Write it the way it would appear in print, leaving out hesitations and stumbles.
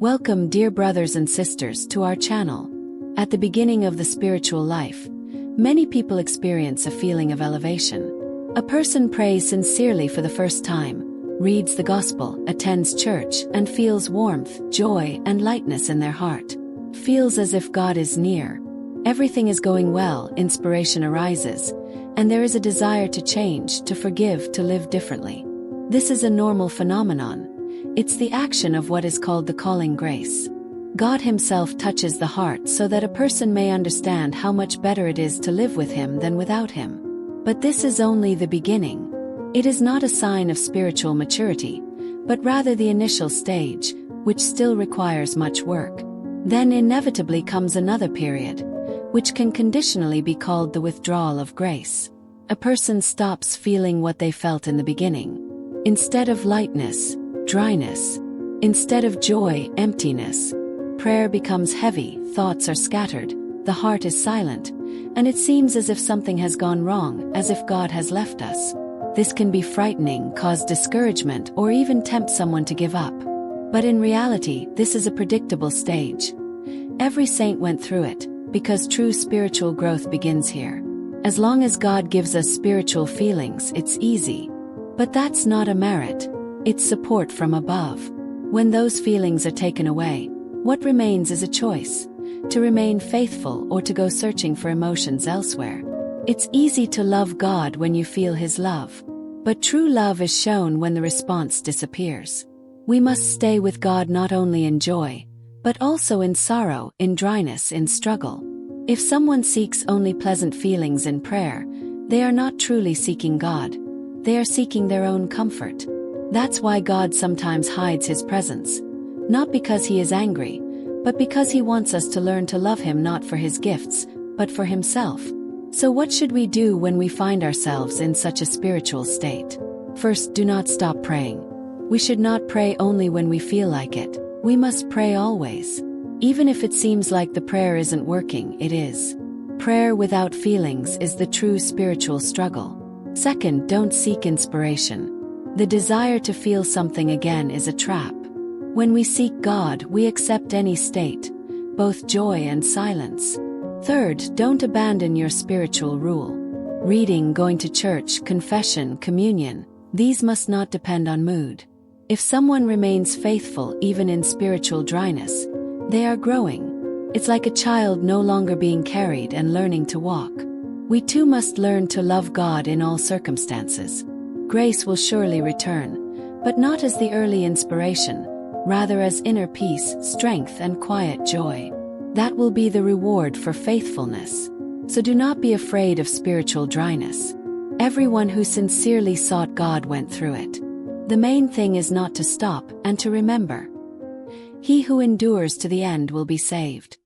Welcome, dear brothers and sisters, to our channel. At the beginning of the spiritual life, many people experience a feeling of elevation. A person prays sincerely for the first time, reads the gospel, attends church, and feels warmth, joy, and lightness in their heart. Feels as if God is near. Everything is going well, inspiration arises, and there is a desire to change, to forgive, to live differently. This is a normal phenomenon. It's the action of what is called the calling grace. God Himself touches the heart so that a person may understand how much better it is to live with Him than without Him. But this is only the beginning. It is not a sign of spiritual maturity, but rather the initial stage, which still requires much work. Then inevitably comes another period, which can conditionally be called the withdrawal of grace. A person stops feeling what they felt in the beginning. Instead of lightness, dryness. Instead of joy, emptiness. Prayer becomes heavy, thoughts are scattered, the heart is silent, and it seems as if something has gone wrong, as if God has left us. This can be frightening, cause discouragement, or even tempt someone to give up. But in reality, this is a predictable stage. Every saint went through it, because true spiritual growth begins here. As long as God gives us spiritual feelings, it's easy. But that's not a merit. It's support from above. When those feelings are taken away, what remains is a choice, to remain faithful or to go searching for emotions elsewhere. It's easy to love God when you feel His love, but true love is shown when the response disappears. We must stay with God not only in joy, but also in sorrow, in dryness, in struggle. If someone seeks only pleasant feelings in prayer, they are not truly seeking God. They are seeking their own comfort. That's why God sometimes hides His presence. Not because He is angry, but because He wants us to learn to love Him not for His gifts, but for Himself. So what should we do when we find ourselves in such a spiritual state? First, do not stop praying. We should not pray only when we feel like it. We must pray always. Even if it seems like the prayer isn't working, it is. Prayer without feelings is the true spiritual struggle. Second, don't seek inspiration. The desire to feel something again is a trap. When we seek God, we accept any state, both joy and silence. Third, don't abandon your spiritual rule. Reading, going to church, confession, communion, these must not depend on mood. If someone remains faithful even in spiritual dryness, they are growing. It's like a child no longer being carried and learning to walk. We too must learn to love God in all circumstances. Grace will surely return, but not as the early inspiration, rather as inner peace, strength, and quiet joy. That will be the reward for faithfulness. So do not be afraid of spiritual dryness. Everyone who sincerely sought God went through it. The main thing is not to stop and to remember. He who endures to the end will be saved.